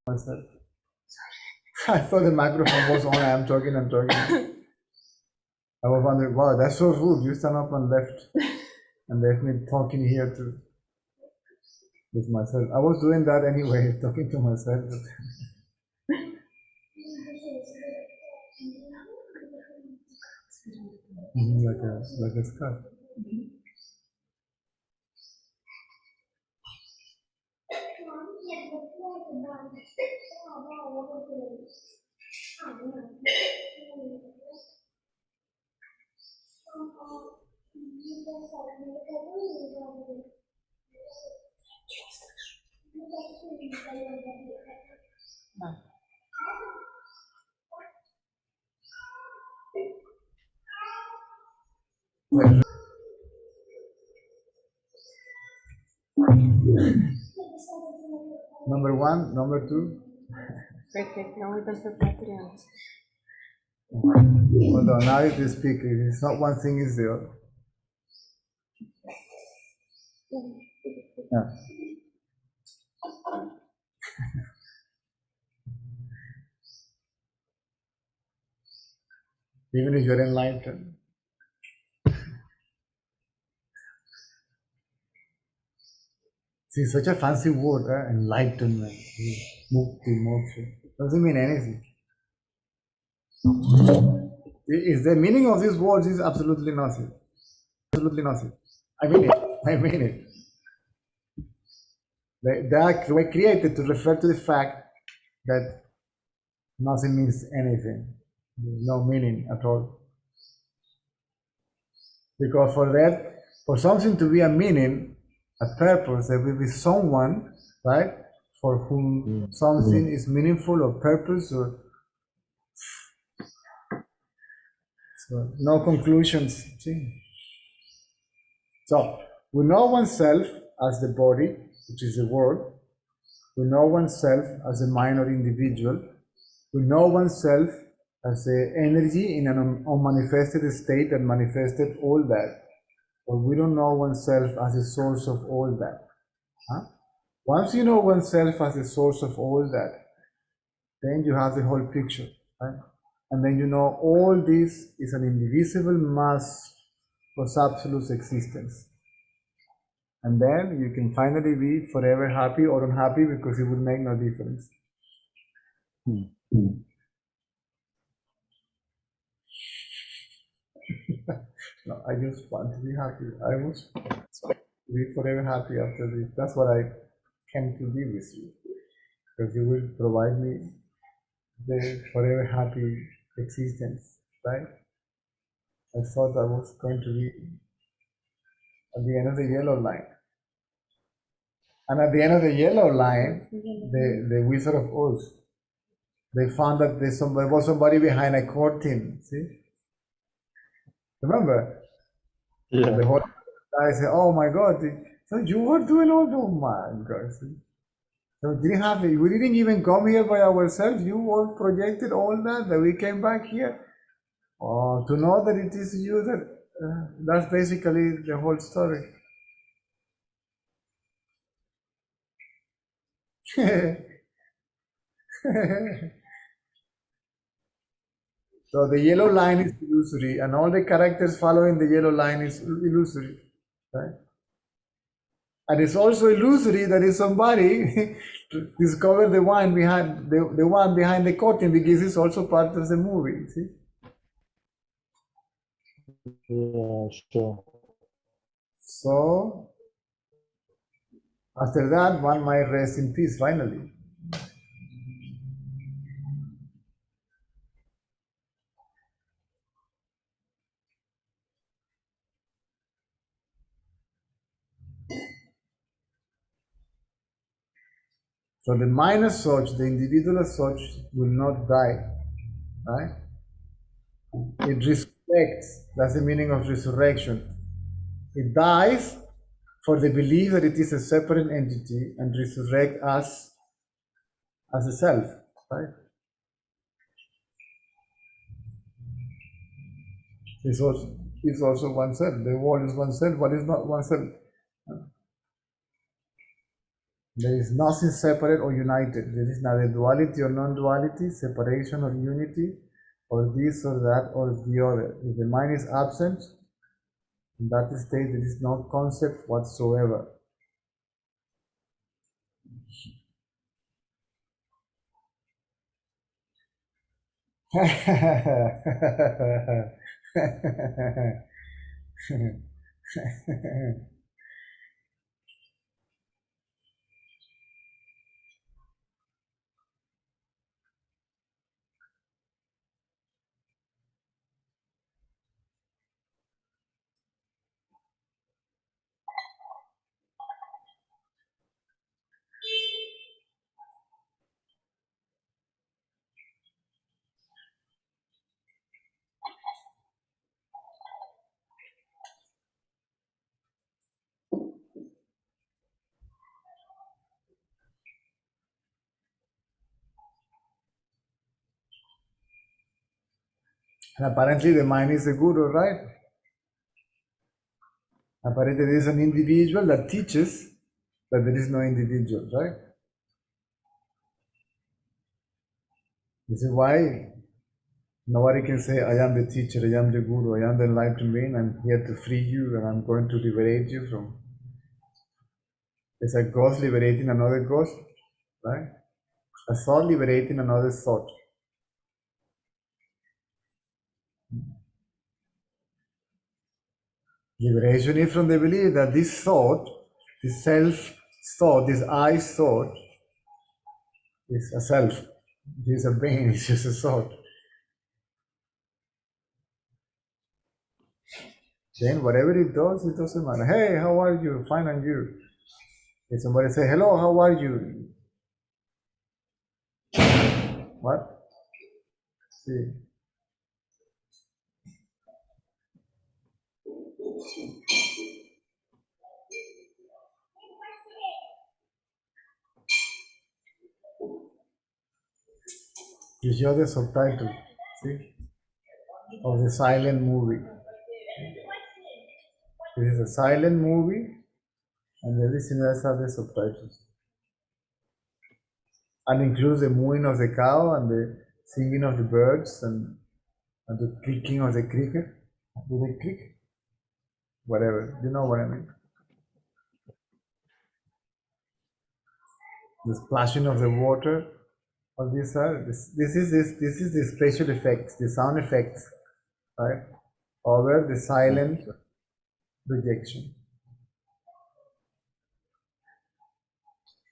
Myself. I thought the microphone was on. I'm talking. I was wondering, wow, that's so rude. You stand up and left me talking here with myself. I was doing that anyway, talking to myself. like a scarf. Number one, number two. Perfect. Now we can prepare to Although now if you speak, it's not one thing is there. Yeah. Even if you're enlightened. See, such a fancy word, enlightenment, mukti, moksha. Doesn't mean anything. Is the meaning of these words is absolutely nothing. Absolutely nothing. I mean it. They are created to refer to the fact that nothing means anything. There's no meaning at all. Because for something to be a meaning, a purpose, there will be someone, right, for whom something is meaningful or purpose or so no conclusions. See? So we know oneself as the body, which is the world. We know oneself as a minor individual. We know oneself as the energy in an unmanifested state that manifested all that. But we don't know oneself as the source of all that. Huh? Once you know oneself as the source of all that, then you have the whole picture. Right? And then you know all this is an indivisible mass of absolute existence. And then you can finally be forever happy or unhappy because it would make no difference. No, I just want to be happy. I was to be forever happy after this. That's what I came to be with you. Because you will provide me the forever happy existence, right? I thought I was going to be at the end of the yellow line. And at the end of the yellow line, the Wizard of Oz, they found that there was somebody behind a curtain, see? Remember? Yeah. The whole guy said, oh my God, so you were doing all the, oh my God. See? So we didn't even come here by ourselves. You all projected all that we came back here. Oh, to know that it is you that's basically the whole story. So the yellow line is illusory, and all the characters following the yellow line is illusory, right? And it's also illusory that if somebody discover the one behind the one behind the curtain, because it's also part of the movie. See? Yeah, sure. So after that, one might rest in peace finally. So the mind as such, the individual as such, will not die, right? It resurrects. That's the meaning of resurrection. It dies for the belief that it is a separate entity and resurrect us as a self, right? It's also oneself. The world is oneself. What is not oneself? There is nothing separate or united. There is neither duality or non-duality, separation or unity, or this or that or the other. If the mind is absent, in that state there is no concept whatsoever. And apparently the mind is the guru, right? Apparently there is an individual that teaches that there is no individual, right? This is why nobody can say, I am the teacher, I am the guru, I am the enlightened being, I'm here to free you and I'm going to liberate you from. It's a ghost liberating another ghost, right? A thought liberating another thought. Liberation is from the belief that this thought, this self thought, this I thought, is a self. It is a being, it's just a thought. Then whatever it does, it doesn't matter. Hey, how are you? Fine, and you? If somebody say, hello, how are you? What? See. You hear the subtitle, see, of the silent movie. This is a silent movie, and every listeners have the subtitles. And includes the mooing of the cow and the singing of the birds and the clicking of the cricket. Do they click? Whatever. You know what I mean? The splashing of the water. All these are this is the spatial effects, the sound effects, right? Over the silent rejection.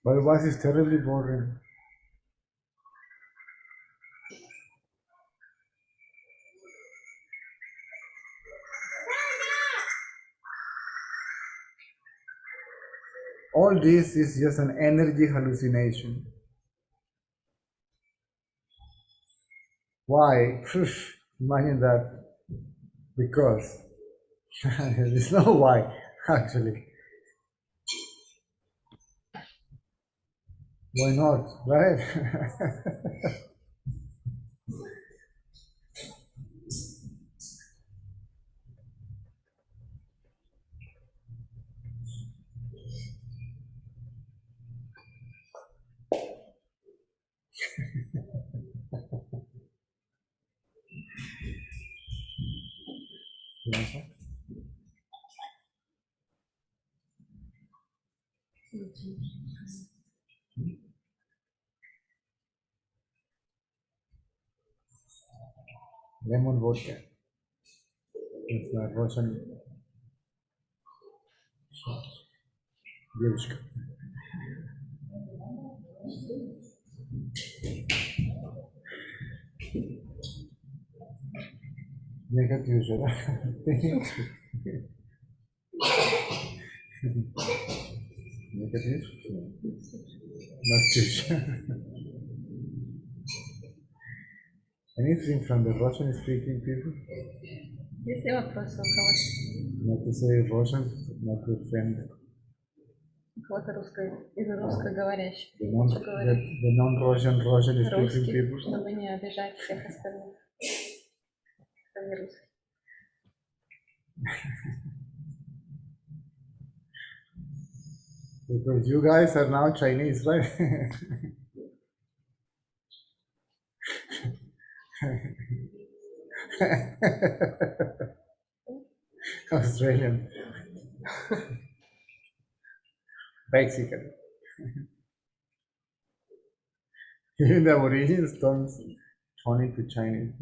But otherwise it's terribly boring. All this is just an energy hallucination. Why? Imagine that. Because there's no why, actually. Why not, right? Lemon vodka. It's my Russian. Девочка. Негатив же, да? Негатив? Anything from the Russian speaking people? Есть ли вопросы у кого-то? Not to say Russian, not to offend У кого-то из русскоговорящих. the Лучше говорить non-Russian speaking русский, people. чтобы не обижать всех остальных, кто не русский. Because you guys are now Chinese, right? Australian. Mexican. Even the origins turns Tony to Chinese.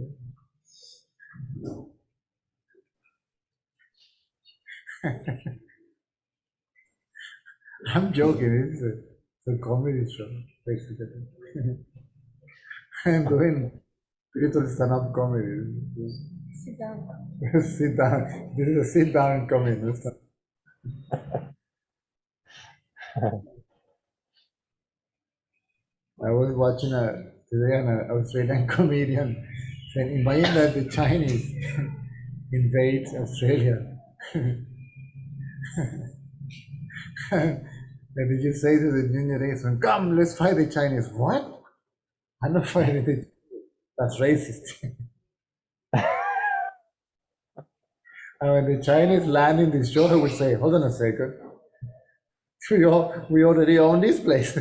I'm joking, it's a comedy show, basically. I'm doing little stand-up comedy. Sit down. Sit down. This is a sit-down comedy. I was watching today an Australian comedian saying, imagine that the Chinese invade Australia. And did you say to the new generation, come, let's fight the Chinese? What? I'm not fighting the Chinese. That's racist. And when the Chinese land in this show, they would say, hold on a second. We already own this place.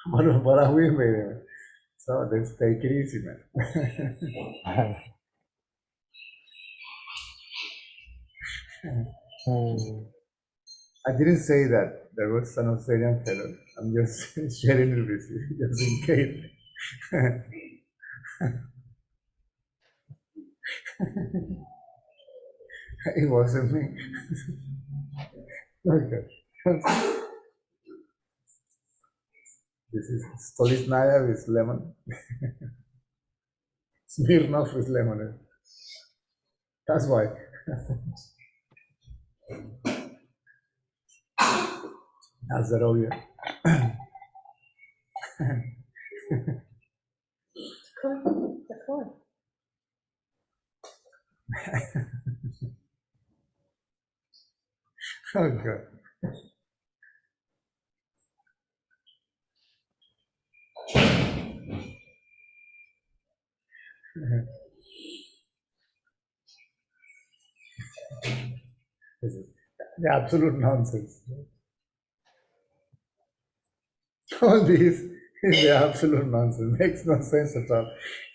What are we made? So let's take it easy, man. I didn't say that there was an Australian fellow. I'm just sharing it with you, just in case. It wasn't me. Okay. This is Stolichnaya with lemon. Smirnoff with lemon. That's why. That's that obvious. Такое. Okay. This is the absolute nonsense. All this is the absolute nonsense. Makes no sense at all.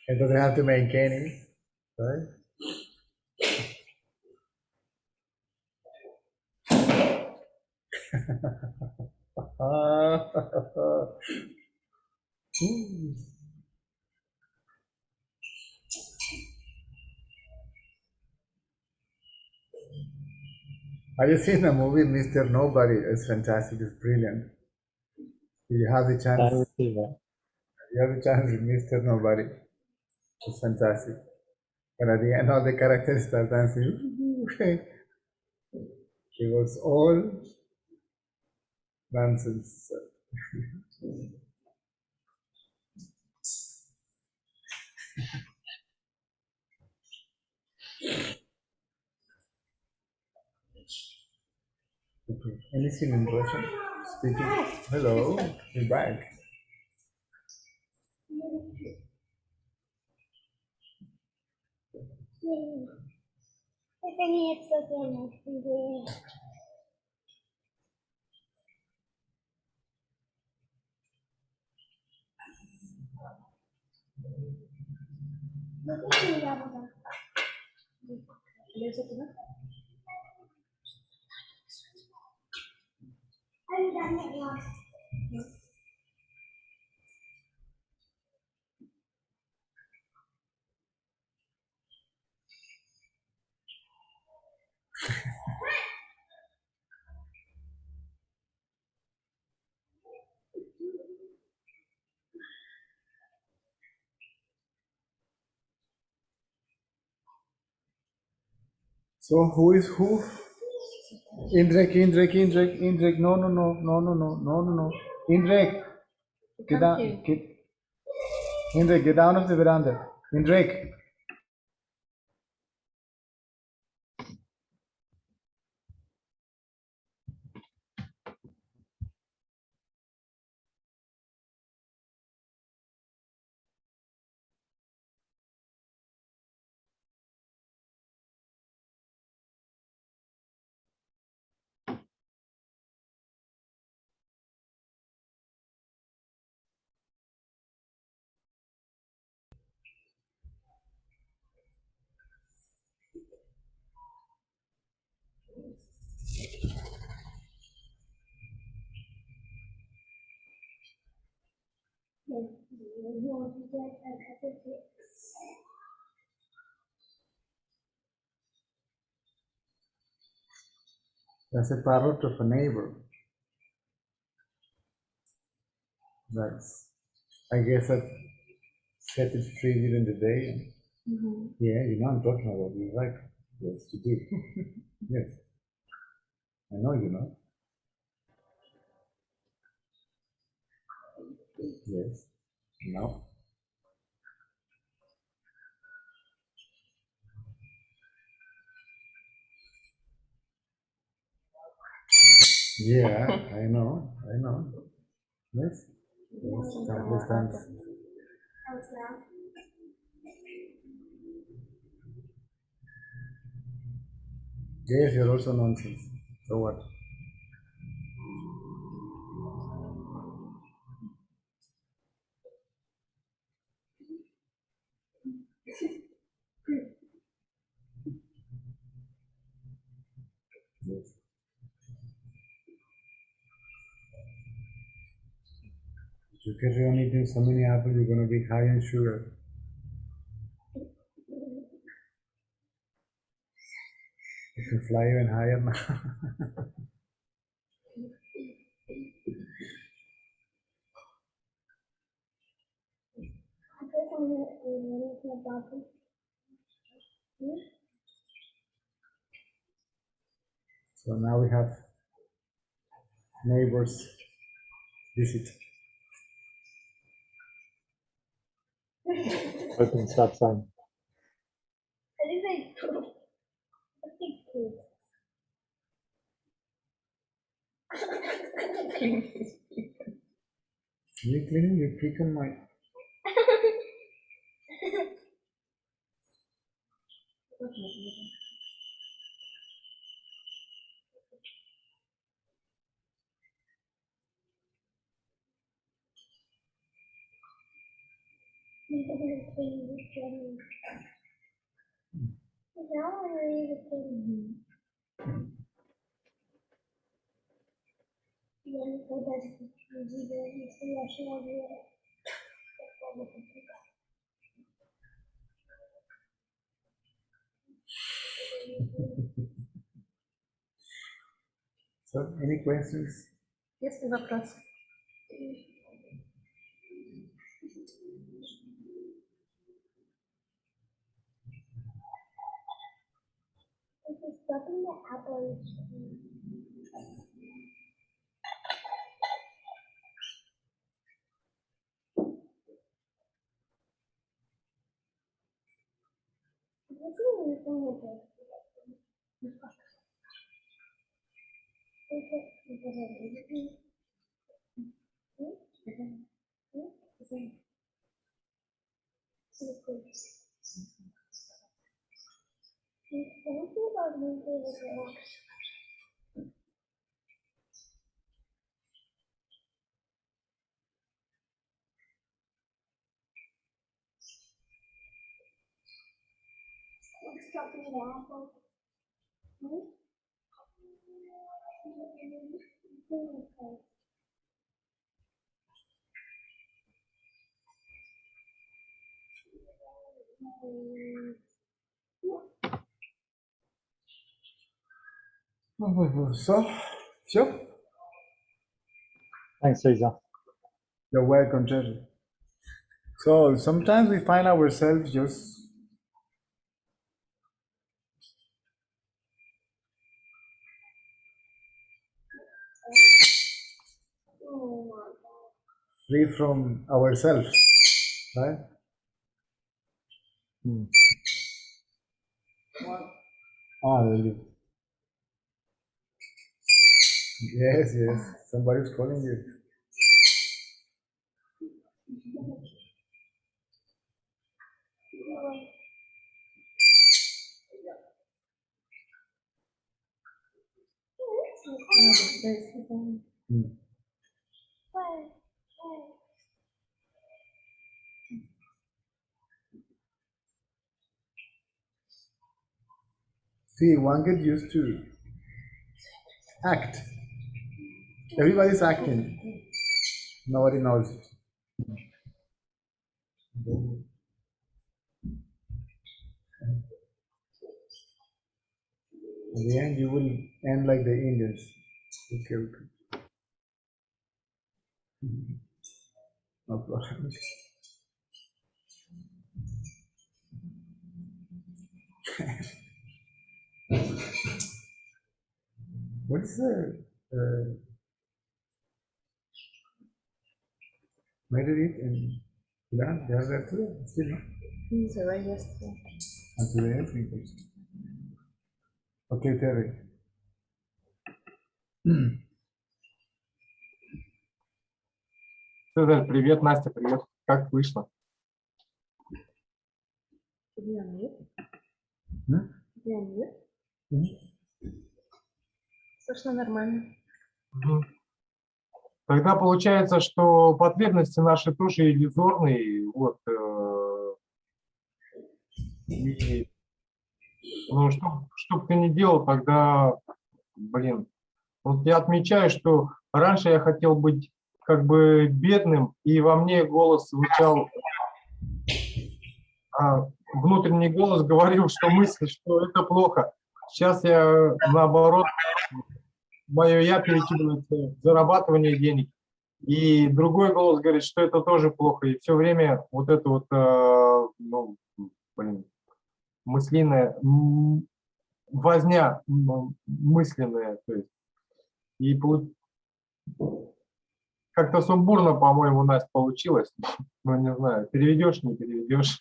It doesn't have to make any, right? Have you seen the movie Mr. Nobody? It's fantastic. It's brilliant. You have the I chance. receive it. You have the chance with Mr. Nobody. It's fantastic. And at the end, all the characters start dancing. It was all nonsense. Okay. Anything in Russian? Speaking. Hello, we're back. Это не это. Лезет туда? So who is who? Indrek, no, Indrek, get down, Indrek, get down off the veranda. Indrek. That's a parrot of a neighbor. That's, I guess that set it free during the day. Yeah, you know I'm talking about. You're right. Yes, you do. Yes. I know you know. Yes. No. Yeah, I know. Yes. Yes, understand. Yes, you're also nonsense. So what? Yes. You can only eating so many apples, you're going to be high in sugar. You can fly even higher now. So now we have neighbors visit. Open stop sign. You cleaning? You pick on my. So, any questions? Есть ли вопрос? So, sure. Thanks, Cesar. You're welcome, Jerry. So sometimes we find ourselves just free from ourselves, right? Ah, really? Yes, yes. Somebody's calling you. See, one gets used to act. Everybody's acting. Nobody knows it. In the end, you will end like the Indians. Okay, okay. No problem. What is the Married in Iran? They are there today? Still not? Yesterday. And today is English. Okay, Terry. Цезарь, привет, Настя, привет. Как вышло? Слышно нормально. Тогда получается, что потребности наши тоже иллюзорные. Вот, и, ну, что бы ты ни делал, тогда, блин, вот я отмечаю, что раньше я хотел быть как бы бедным, и во мне голос звучал, внутренний голос говорил, что мысль, что это плохо. Сейчас я, наоборот, мое «я» перекидывается в зарабатывание денег, и другой голос говорит, что это тоже плохо, и все время вот это вот, ну, блин, мысленная возня мысленная, то есть, и как-то сумбурно, по-моему, Настя, получилось, ну, не знаю, переведешь, не переведешь.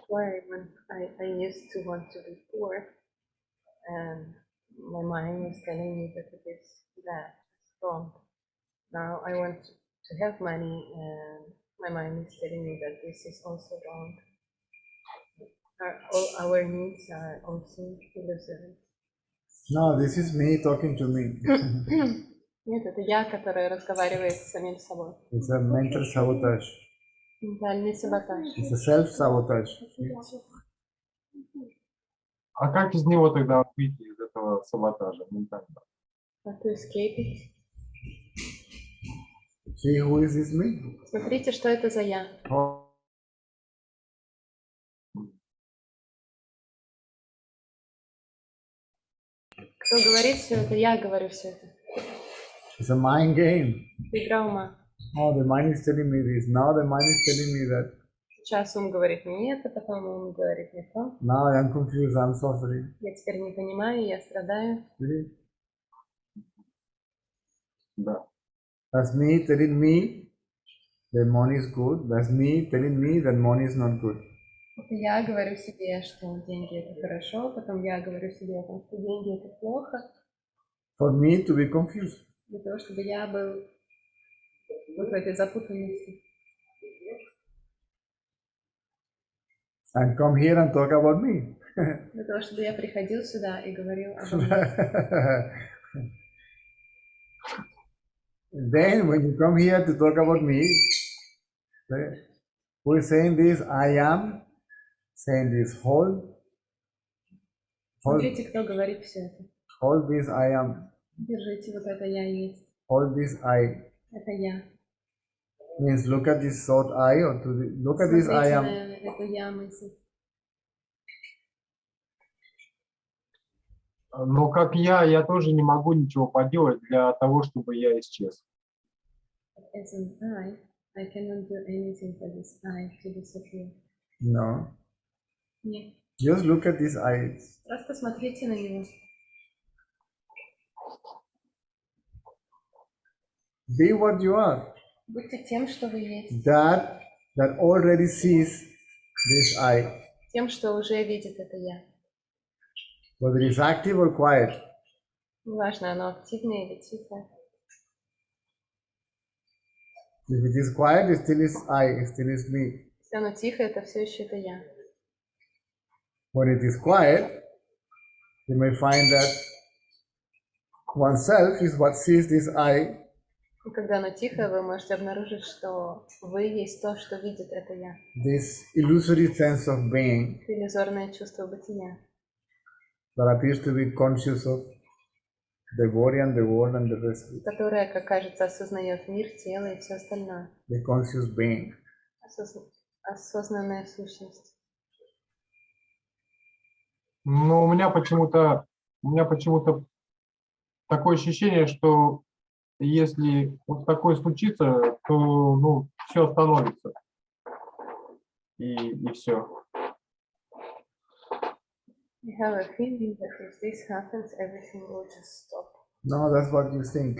Why when I used to want to be poor, and my mind was telling me that it is bad, it's wrong. Now I want to have money, and my mind is telling me that this is also wrong. All our needs are also illusory. No, this is me talking to me. Нет, это я, которая разговаривает с самим собой. It's a mental sabotage. Ментальный саботаж. It's a self-sabotage. А как из него тогда выйти, из этого саботажа ментального? How to escape it? See, who is this me? Смотрите, что это за я. Oh. Кто говорит все это, я говорю все это. It's a mind game. Игра ума. Oh, the mind is telling me this. Now the mind is telling me that. Сейчас ум говорит мне это, потом ум говорит мне то. Now I am confused, I'm suffering. Я теперь не понимаю, я страдаю. Really? Да. That's me telling me that money is good. That's me telling me that money is not good. Это я говорю себе, что деньги это хорошо, потом я говорю себе о том, что деньги это плохо. For me to be confused. Для того, чтобы я был вот в этой запутанности. And come here and talk about me. Для того, чтобы я приходил сюда и говорил обо мне. Then when you come here to talk about me, who is saying this? I am saying this. Hold Смотрите, кто говорит все это. hold this I am. Держите, вот это я есть. Hold this I. Это я. Means look at this thought I, or to the, look at this I am. Это я мысль. Но как я тоже не могу ничего поделать для того, чтобы я исчез. As an I cannot do anything for this I to disappear. No. Нет. Just look at these eyes. Просто смотрите на него. Be what you are. Будьте тем, что вы есть. that already sees this I, Тем, что уже видит это я. whether it's active or quiet. Неважно, оно активное или тихое. If it is quiet, it still is I, it still is me. Если оно тихое, это все еще это я. When it is quiet, you may find that oneself is what sees this I, И когда оно тихое, вы можете обнаружить, что вы есть то, что видит это я. this illusory sense of being Это иллюзорное чувство бытия, that appears to be conscious of the body and the world and the rest of it, которое, как кажется, осознает мир, тело и все остальное. the conscious being. Осознанная сущность. Но у меня почему-то такое ощущение, что если вот такое случится, то ну, все остановится. И все. I have a feeling that if this happens, everything will just stop. No, that's what you think.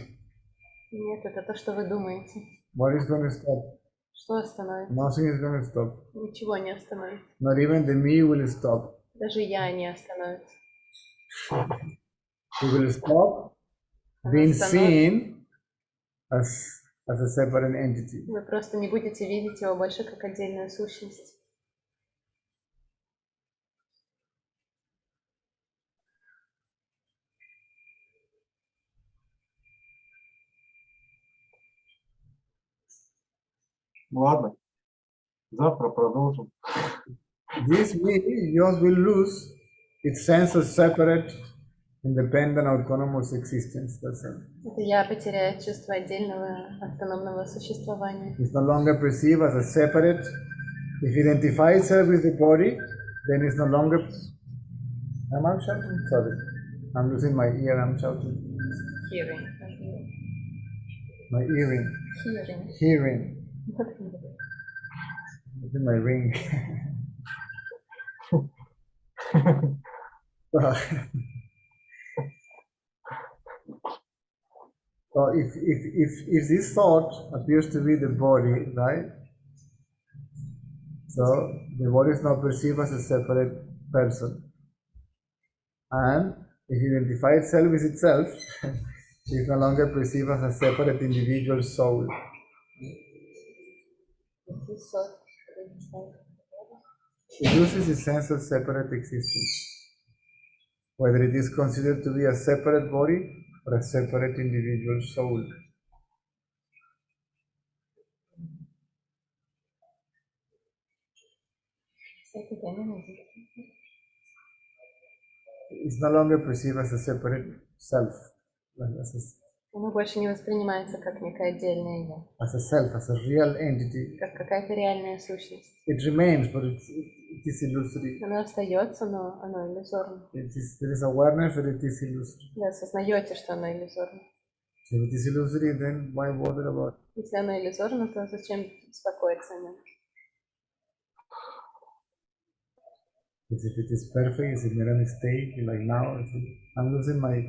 Нет, это то, что вы думаете. What is going to stop? Что остановится? Nothing is going to stop. Ничего не остановится. Not even the me will stop. Даже я не остановится. We will stop being seen as a separate entity. Вы просто не будете видеть его больше как отдельную сущность. Ладно, завтра продолжим. This me, yours will lose its sense of separate, independent, autonomous existence. That's it. Это я потеряю чувство отдельного автономного существования. It's no longer perceived as a separate. If it identifies itself with the body, then it's no longer. Am I shouting? Sorry. I'm losing my ear, I'm shouting. Hearing. My earring. Hearing. Hearing. Losing my ring. So if this thought appears to be the body, right? So the body is now perceived as a separate person. And if it identifies itself with itself, it is no longer perceived as a separate individual soul. It loses its sense of separate existence, whether it is considered to be a separate body or a separate individual soul. It's no longer perceived as a separate self, Оно больше не воспринимается как некое отдельное я, as a self, as a real entity. как какая-то реальная сущность. It remains, but it is illusory. Оно остается, но оно иллюзорно. There is awareness that it is illusory. Вы осознаете, что оно иллюзорно. If it is illusory, then why bother about it? Если оно иллюзорно, то зачем беспокоиться о нем? If it is perfect, is it made a mistake? Like now, I'm losing my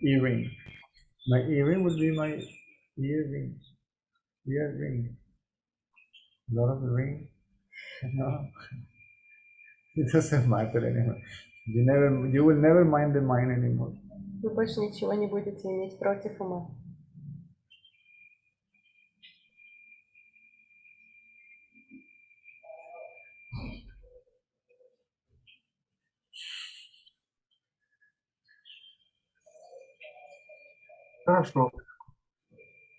earring. My earring would be my earring. Earring. A lot of the ring. No. It doesn't matter anymore. You will never mind the mind anymore. Вы больше ничего не будете иметь против ума. Хорошо.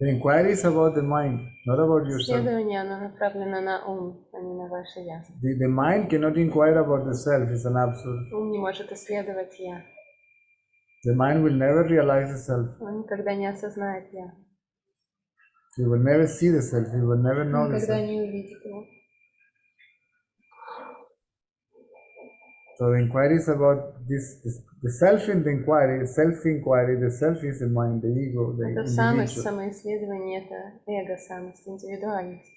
The inquiry is about the mind, not about yourself. Исследование, оно направлено на ум, а не на ваше я. The mind cannot inquire about the self, it's an absurd. Ум не может исследовать я. The mind will never realize the self. Он никогда не осознает я. He will never see the self, he will never know the Никогда self. не увидит его. So the inquiry is about the self in the inquiry, self-inquiry, the self is the mind, the ego, the Это самость, individual. самоисследование, это эго, самость, индивидуальность.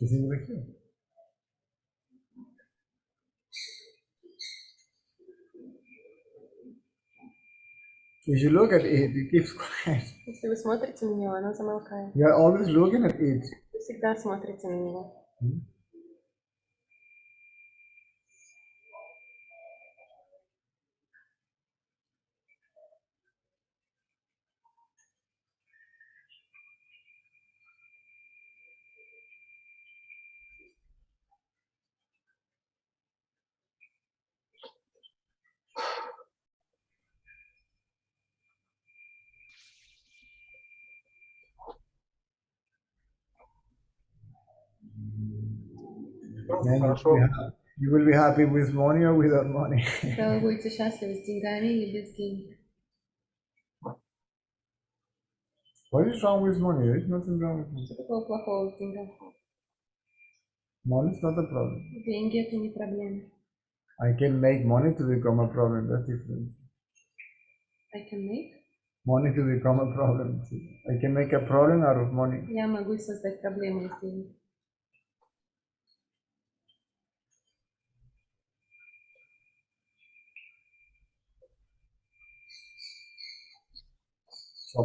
Is it like you? If you look at it, it keeps quiet. Если вы смотрите на него, оно замолкает. You are always looking at it. Вы всегда смотрите на него. Then Хорошо. you will be happy with money or without money. Когда вы будете счастливы с деньгами или без денег. What is wrong with money? There is nothing wrong with money. Что такого плохого в деньгах? Money is not a problem. Деньги это не проблема. I can make money to become a problem. That's different. I can make. Money to become a problem. I can make a problem out of money. Я могу создать проблему из денег. So,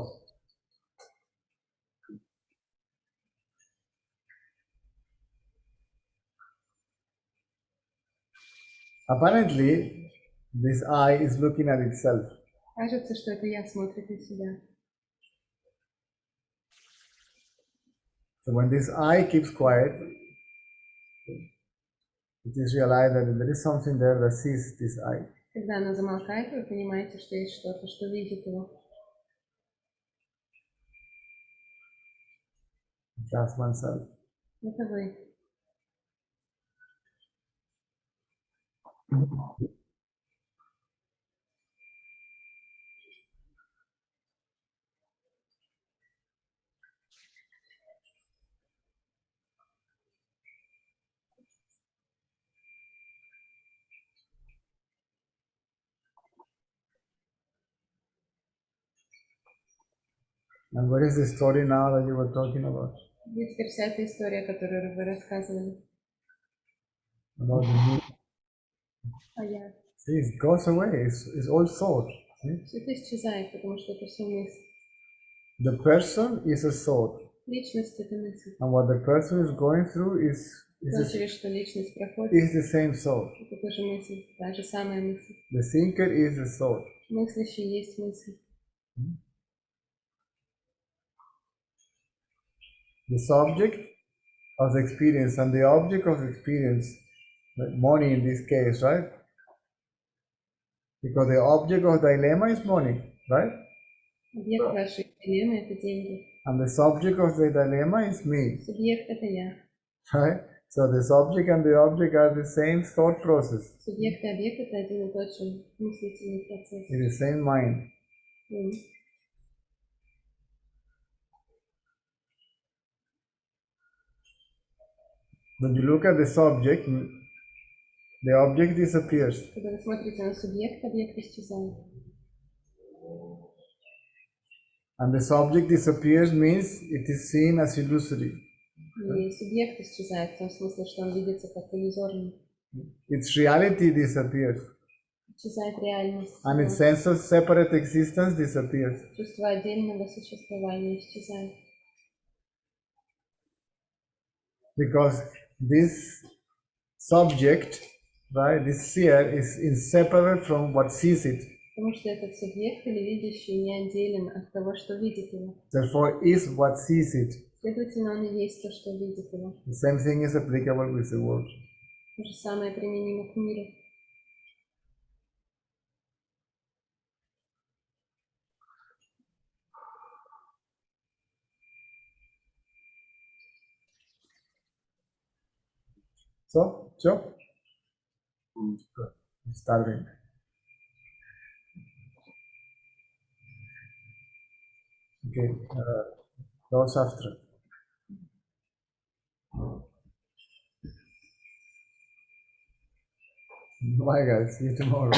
apparently, this eye is looking at itself. Кажется, что это я смотрит на себя. So when this eye keeps quiet, it is realized that there is something there that sees this eye. Когда оно замолкает, вы понимаете, что есть что-то, что видит его. Just oneself. Это вы. And what is the story now that you were talking about? И теперь вся эта история, которую вы рассказывали. About the moon. А я. See, it goes away. It's all thought. See? Все это исчезает, потому что это все мысль. The person is a thought. Личность это мысль. And what the person is going through is То, через что личность проходит, the same thought. это тоже мысль, та же самая мысль. The thinker is a thought. Мыслящий есть мысль. The subject of the experience and the object of the experience, like money in this case, right? Because the object of dilemma is money, right? Объект вашей дилеммы это деньги. And the subject of the dilemma is me, Субъект это я. right? So the subject and the object are the same thought process, Субъект и объект это один и тот же мыслительный процесс. in the same mind. When you look at the subject, the object disappears. Когда вы смотрите на субъект, объект исчезает. And the subject disappears means it is seen as illusory. И субъект исчезает в том смысле, что он видится как иллюзорный. Its reality disappears. Исчезает реальность. And its sense of separate existence disappears. Чувство отдельного существования исчезает. Because this subject, right, this seer is inseparable from what sees it. Потому что этот субъект или видящий не отделен от того, что видит его. Therefore, is what sees it. Следовательно, он и есть то, что видит его. The same thing is applicable with the world. То же самое применимо к миру. So, Joe? Good. Starting. Okay, those after. Bye guys, see you tomorrow.